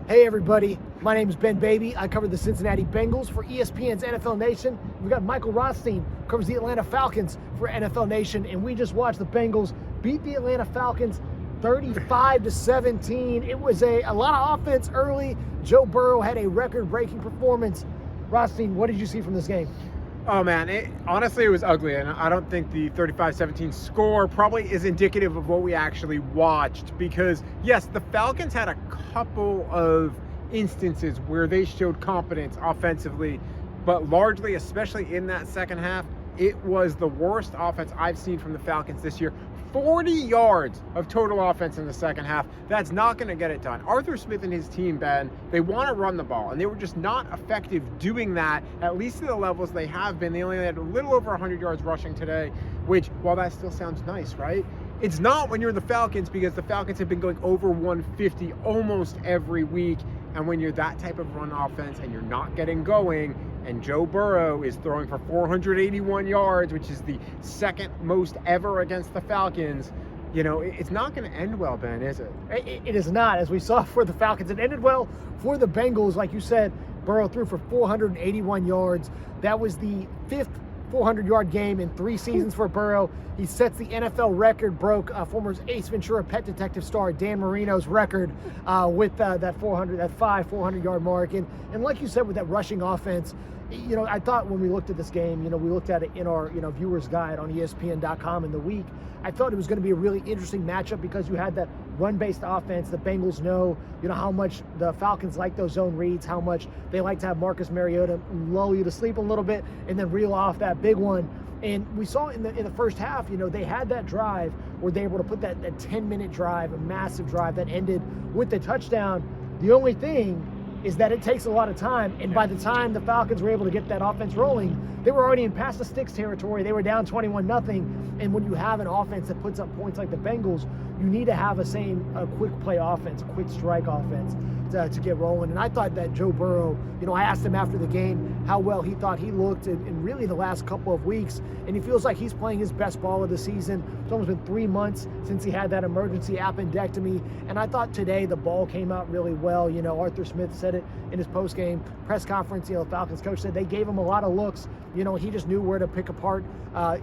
Hey everybody, my name is Ben Baby. I cover the Cincinnati Bengals for ESPN's NFL Nation. We've got Michael Rothstein, who covers the Atlanta Falcons for NFL Nation, and we just watched the Bengals beat the Atlanta Falcons 35-17. It was a lot of offense early. Joe Burrow had a record-breaking performance. Rothstein, what did you see from this game? Oh man, honestly, it was ugly, and I don't think the 35-17 score probably is indicative of what we actually watched, because yes, the Falcons had a couple of instances where they showed competence offensively, but largely, especially in that second half, it was the worst offense I've seen from the Falcons this year. 40 yards of total offense in the second half. That's not going to get it done. Arthur Smith and his team, Ben, they want to run the ball, and they were just not effective doing that, at least to the levels they have been. They only had a little over 100 yards rushing today, which, while that still sounds nice, right? It's not when you're the Falcons, because the Falcons have been going over 150 almost every week. And when you're that type of run offense and you're not getting going, and Joe Burrow is throwing for 481 yards, which is the second most ever against the Falcons, you know, it's not going to end well, Ben, is it? It is not, as we saw for the Falcons. It ended well for the Bengals. Like you said, Burrow threw for 481 yards. That was the fifth 400-yard game in 3 seasons for Burrow. He sets the NFL record, broke former Ace Ventura Pet Detective star Dan Marino's record with that 400-yard mark. And like you said, with that rushing offense, you know, I thought when we looked at this game, you know, we looked at it in our, you know, viewer's guide on ESPN.com in the week. I thought it was going to be a really interesting matchup because you had that run-based offense. The Bengals know, you know, how much the Falcons like those zone reads, how much they like to have Marcus Mariota lull you to sleep a little bit and then reel off that big one. And we saw in the first half, you know, they had that drive where they were able to put that 10-minute drive, a massive drive that ended with the touchdown. The only thing is that it takes a lot of time, and by the time the Falcons were able to get that offense rolling, they were already in past the sticks territory. They were down 21-0, and when you have an offense that puts up points like the Bengals, you need to have a quick play offense, a quick strike offense to get rolling. And I thought that Joe Burrow, you know, I asked him after the game how well he thought he looked in really the last couple of weeks, and he feels like he's playing his best ball of the season. It's almost been 3 months since he had that emergency appendectomy, and I thought today the ball came out really well. You know, Arthur Smith said it in his post-game press conference. You know, the Falcons coach said they gave him a lot of looks. You know, he just knew where to pick apart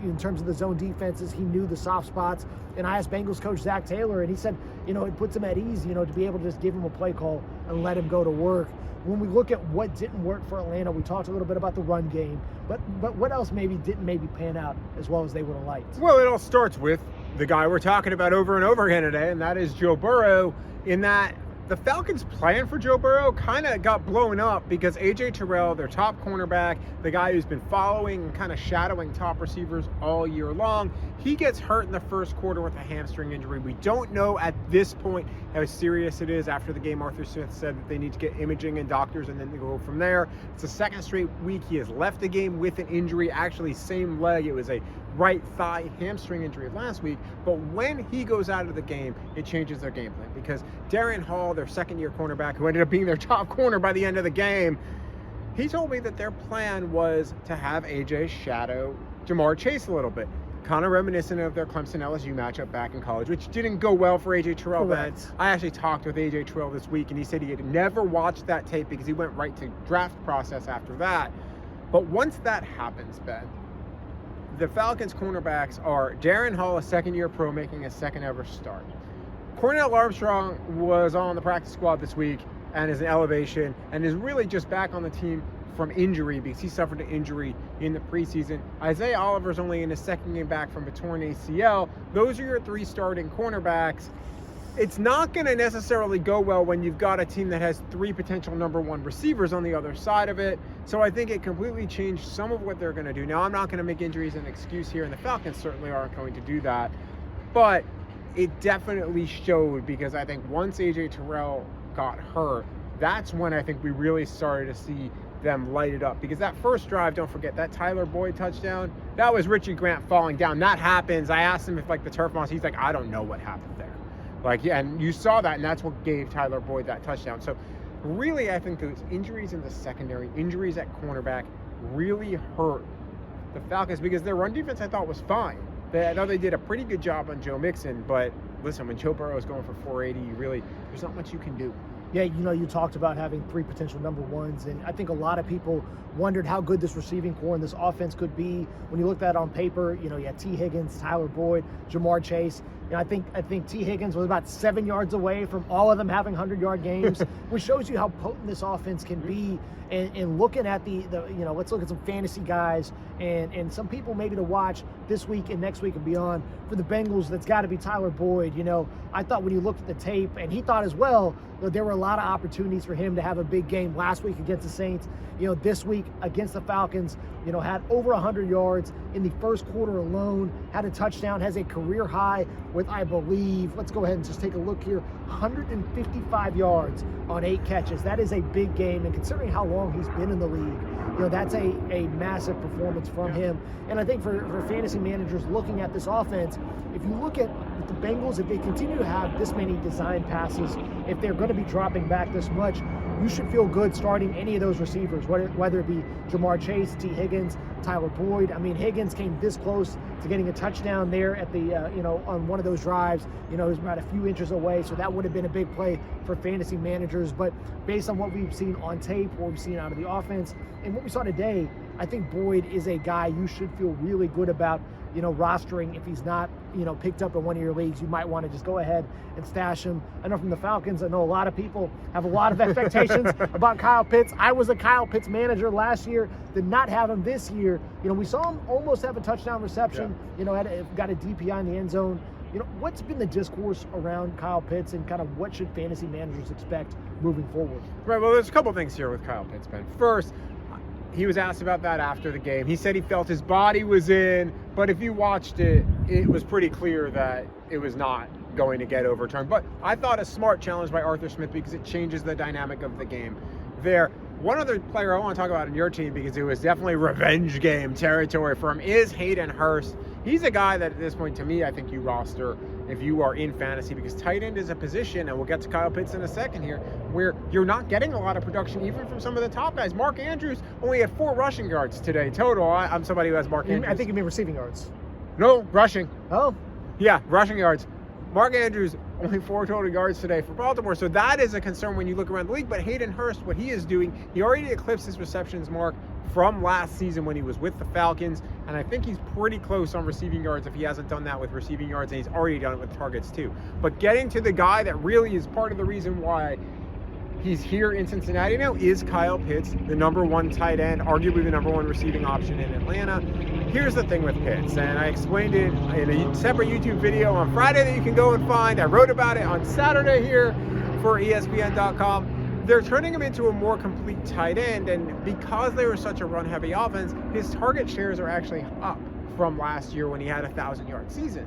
in terms of the zone defenses. He knew the soft spots. And I asked Bengals coach Zach Taylor, and he said, you know, it puts him at ease, you know, to be able to just give him a play call and let him go to work. When we look at what didn't work for Atlanta, we talked a little bit about the run game, but what else didn't pan out as well as they would have liked? Well, it all starts with the guy we're talking about over and over again today, and that is Joe Burrow, in that the Falcons' plan for Joe Burrow kind of got blown up because A.J. Terrell, their top cornerback, the guy who's been following and kind of shadowing top receivers all year long, he gets hurt in the first quarter with a hamstring injury. We don't know at this point how serious it is. After the game, Arthur Smith said that they need to get imaging and doctors, and then they go from there. It's the second straight week he has left the game with an injury, actually same leg. It was a right thigh hamstring injury last week, but when he goes out of the game, it changes their game plan, because Darian Hall, their second-year cornerback, who ended up being their top corner by the end of the game, he told me that their plan was to have AJ shadow Jamar Chase a little bit, kind of reminiscent of their Clemson-LSU matchup back in college, which didn't go well for AJ Terrell. But I actually talked with AJ Terrell this week, and he said he had never watched that tape because he went right to draft process after that. But once that happens, Ben, the Falcons cornerbacks are Darren Hall, a second-year pro, making his second ever start. Cornell Armstrong was on the practice squad this week and is an elevation and is really just back on the team from injury because he suffered an injury in the preseason. Isaiah Oliver's only in his second game back from a torn ACL. Those are your 3 starting cornerbacks. It's not going to necessarily go well when you've got a team that has 3 potential number 1 receivers on the other side of it. So I think it completely changed some of what they're going to do. Now, I'm not going to make injuries an excuse here, and the Falcons certainly aren't going to do that. But it definitely showed, because I think once A.J. Terrell got hurt, that's when I think we really started to see them light it up. Because that first drive, don't forget, that Tyler Boyd touchdown, that was Richie Grant falling down. That happens. I asked him if, like, the turf moss, he's like, I don't know what happened there. Like, yeah, and you saw that, and that's what gave Tyler Boyd that touchdown. So really, I think those injuries in the secondary, injuries at cornerback, really hurt the Falcons, because their run defense, I thought, was fine. I know they did a pretty good job on Joe Mixon, but listen, when Joe Burrow is going for 480, there's not much you can do. Yeah, you talked about having 3 potential number ones, and I think a lot of people wondered how good this receiving core and this offense could be. When you looked at it on paper, you had T. Higgins, Tyler Boyd, Jamar Chase. I think T. Higgins was about 7 yards away from all of them having 100-yard games, which shows you how potent this offense can be. And looking at the let's look at some fantasy guys and some people maybe to watch this week and next week and beyond. For the Bengals, that's got to be Tyler Boyd. I thought when you looked at the tape, and he thought as well, there were a lot of opportunities for him to have a big game last week against the Saints. This week against the Falcons, had over 100 yards in the first quarter alone, had a touchdown, has a career high with, I believe, let's go ahead and just take a look here, 155 yards on 8 catches. That is a big game, and considering how long he's been in the league, that's a massive performance from him. And I think for fantasy managers looking at this offense, if you look at the Bengals, if they continue to have this many design passes, if they're going to be dropping back this much, you should feel good starting any of those receivers, whether it be Jamar Chase, T. Higgins, Tyler Boyd. I mean, Higgins came this close to getting a touchdown there at the, on one of those drives. He was about a few inches away, so that would have been a big play for fantasy managers. But based on what we've seen on tape, what we've seen out of the offense, and what we saw today, I think Boyd is a guy you should feel really good about, rostering. If he's not, picked up in one of your leagues, you might want to just go ahead and stash him. I know from the Falcons, I know a lot of people have a lot of expectations about Kyle Pitts. I was a Kyle Pitts manager last year, did not have him this year. We saw him almost have a touchdown reception, got a DPI in the end zone. What's been the discourse around Kyle Pitts, and kind of what should fantasy managers expect moving forward? Right, well, there's a couple things here with Kyle Pitts, Ben. First, he was asked about that after the game. He said he felt his body was in, but if you watched it, it was pretty clear that it was not going to get overturned. But I thought a smart challenge by Arthur Smith, because it changes the dynamic of the game there. One other player I want to talk about in your team, because it was definitely revenge game territory for him, is Hayden Hurst. He's a guy that at this point, to me, I think you roster if you are in fantasy, because tight end is a position, and we'll get to Kyle Pitts in a second here, where you're not getting a lot of production even from some of the top guys. Mark Andrews only had 4 rushing yards today total. I'm somebody who has Mark Andrews. I think you mean receiving yards. No, rushing. Oh. Yeah, rushing yards. Mark Andrews, only 4 total yards today for Baltimore. So that is a concern when you look around the league. But Hayden Hurst, what he is doing, he already eclipsed his receptions mark from last season when he was with the Falcons. And I think he's pretty close on receiving yards if he hasn't done that with receiving yards. And he's already done it with targets too. But getting to the guy that really is part of the reason why he's here in Cincinnati now is Kyle Pitts, the #1 tight end, arguably the #1 receiving option in Atlanta. Here's the thing with Pitts, and I explained it in a separate YouTube video on Friday that you can go and find. I wrote about it on Saturday here for ESPN.com. They're turning him into a more complete tight end, and because they were such a run-heavy offense, his target shares are actually up from last year when he had a 1,000-yard season.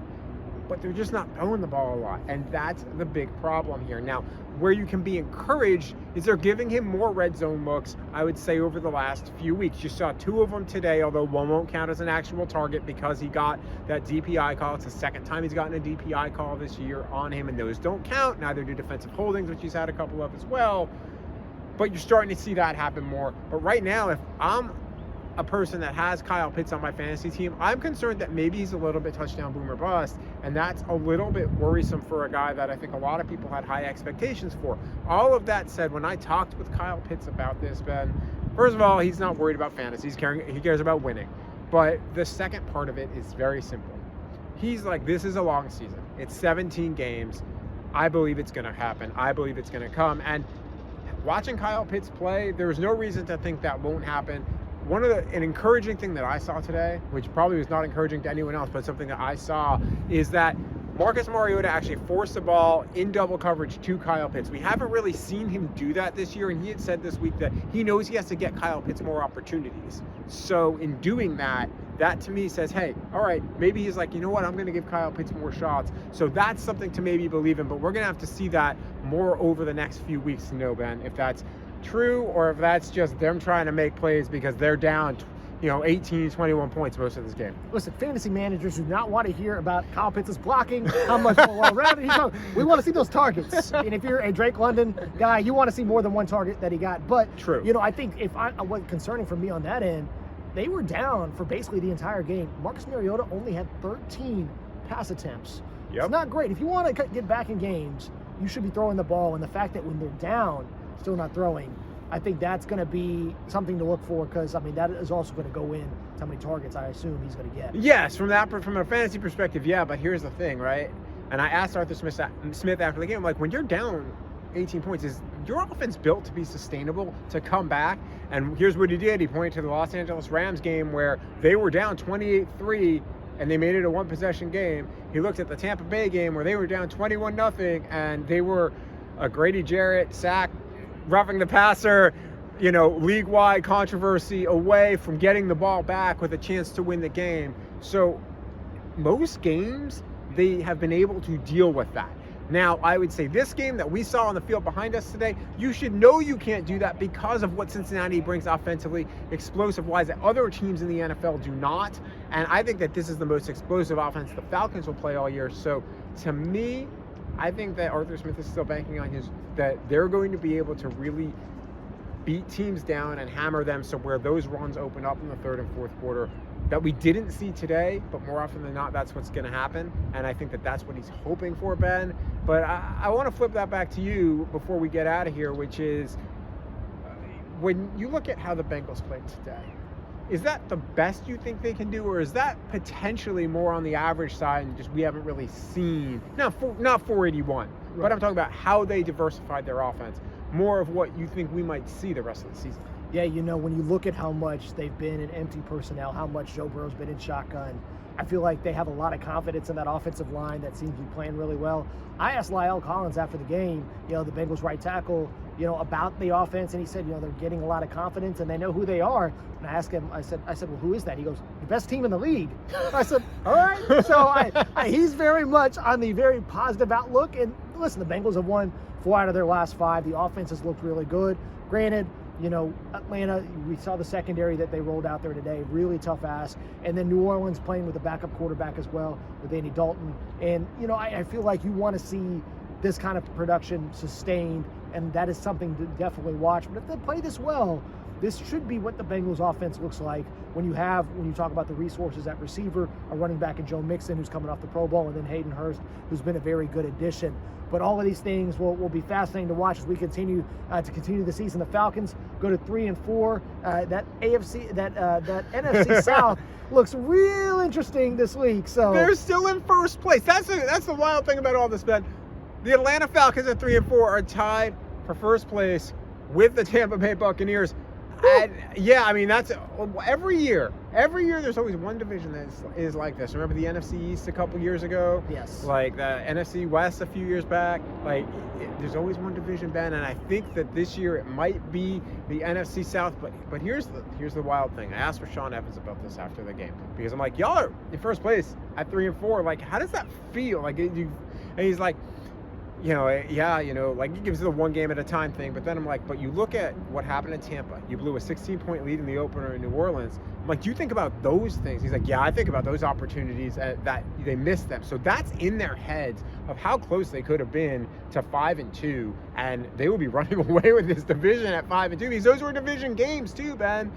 But they're just not throwing the ball a lot, and that's the big problem here. Now, where you can be encouraged is they're giving him more red zone looks, I would say, over the last few weeks. You saw 2 of them today, although one won't count as an actual target because he got that DPI call. It's the second time he's gotten a DPI call this year on him, and those don't count. Neither do defensive holdings, which he's had a couple of as well. But you're starting to see that happen more. But right now, if I'm a person that has Kyle Pitts on my fantasy team, I'm concerned that maybe he's a little bit touchdown boom or bust, and that's a little bit worrisome for a guy that I think a lot of people had high expectations for. All of that said, when I talked with Kyle Pitts about this, Ben, first of all, he's not worried about fantasy. He cares about winning. But the second part of it is very simple. He's like, this is a long season. It's 17 games. I believe it's going to happen. I believe it's going to come. And watching Kyle Pitts play, there's no reason to think that won't happen. An encouraging thing that I saw today, which probably was not encouraging to anyone else, but something that I saw, is that Marcus Mariota actually forced the ball in double coverage to Kyle Pitts. We haven't really seen him do that this year, and he had said this week that he knows he has to get Kyle Pitts more opportunities. So in doing that, that to me says, hey, all right, maybe he's like, you know what, I'm going to give Kyle Pitts more shots. So that's something to maybe believe in, but we're going to have to see that more over the next few weeks to know, Ben, if that's true or if that's just them trying to make plays because they're down 18, 21 points most of this game. Listen, fantasy managers do not want to hear about Kyle Pitts' blocking, how much more well-rounded he's going. We want to see those targets. And if you're a Drake London guy, you want to see more than one target that he got. But, true. I think what's concerning for me on that end, they were down for basically the entire game. Marcus Mariota only had 13 pass attempts. Yep. It's not great. If you want to get back in games, you should be throwing the ball. And the fact that when they're down, still not throwing, I think that's going to be something to look for, because, I mean, that is also going to go in to how many targets I assume he's going to get. Yes, from a fantasy perspective, yeah, but here's the thing, right? And I asked Arthur Smith after the game, like, when you're down 18 points, is your offense built to be sustainable, to come back? And here's what he did. He pointed to the Los Angeles Rams game where they were down 28-3 and they made it a one-possession game. He looked at the Tampa Bay game where they were down 21-0 and they were a Grady Jarrett sack, roughing the passer, league-wide controversy away from getting the ball back with a chance to win the game. So most games, they have been able to deal with that. Now, I would say this game that we saw on the field behind us today, you should know you can't do that because of what Cincinnati brings offensively, explosive-wise, that other teams in the NFL do not. And I think that this is the most explosive offense the Falcons will play all year. So, to me, I think that Arthur Smith is still banking on that they're going to be able to really beat teams down and hammer them, so where those runs open up in the third and fourth quarter that we didn't see today, but more often than not, that's what's going to happen. And I think that that's what he's hoping for, Ben. But I want to flip that back to you before we get out of here, which is when you look at how the Bengals played today, is that the best you think they can do, or is that potentially more on the average side and just we haven't really seen, not 481, right, but I'm talking about how they diversified their offense, more of what you think we might see the rest of the season? Yeah, when you look at how much they've been in empty personnel, how much Joe Burrow's been in shotgun, I feel like they have a lot of confidence in that offensive line that seems to be playing really well. I asked La'el Collins after the game, the Bengals right tackle, about the offense, and he said, they're getting a lot of confidence and they know who they are. And I asked him, I said, well, who is that? He goes, the best team in the league. I said, all right. So he's very much on the very positive outlook. And listen, the Bengals have won 4 out of their last 5. The offense has looked really good. Granted, Atlanta, we saw the secondary that they rolled out there today, really tough ass. And then New Orleans playing with a backup quarterback as well, with Andy Dalton. And, I feel like you want to see this kind of production sustained, and that is something to definitely watch. But if they play this well, this should be what the Bengals offense looks like when you talk about the resources at receiver, a running back in Joe Mixon, who's coming off the Pro Bowl, and then Hayden Hurst, who's been a very good addition. But all of these things will be fascinating to watch as we continue the season. The Falcons go to 3-4. That NFC South looks real interesting this week. So they're still in first place. That's the wild thing about all this, Ben. The Atlanta Falcons at 3-4 are tied for first place with the Tampa Bay Buccaneers. And yeah, I mean, that's every year there's always one division that is like this. Remember the NFC East a couple years ago? Yes. Like the NFC West a few years back. Like there's always one division, Ben, and I think that this year it might be the NFC South. But here's the wild thing. I asked Rashawn Evans about this after the game because I'm like, y'all are in first place at 3-4. Like, how does that feel? Like, and he's like, like he gives it a one game at a time thing. But then I'm like, but you look at what happened in Tampa. You blew a 16-point lead in the opener in New Orleans. I'm like, do you think about those things? He's like, yeah, I think about those opportunities that they missed them. So that's in their heads of how close they could have been to 5-2, and they will be running away with this division at 5-2 because those were division games too, Ben.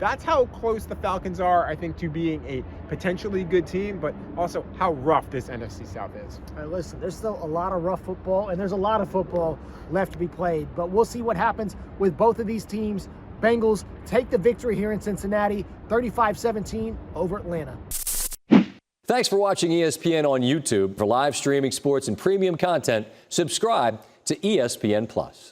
That's how close the Falcons are, I think, to being a potentially good team, but also how rough this NFC South is. All right, listen, there's still a lot of rough football, and there's a lot of football left to be played, but we'll see what happens with both of these teams. Bengals take the victory here in Cincinnati, 35-17 over Atlanta. Thanks for watching ESPN on YouTube. For live streaming sports and premium content, subscribe to ESPN+.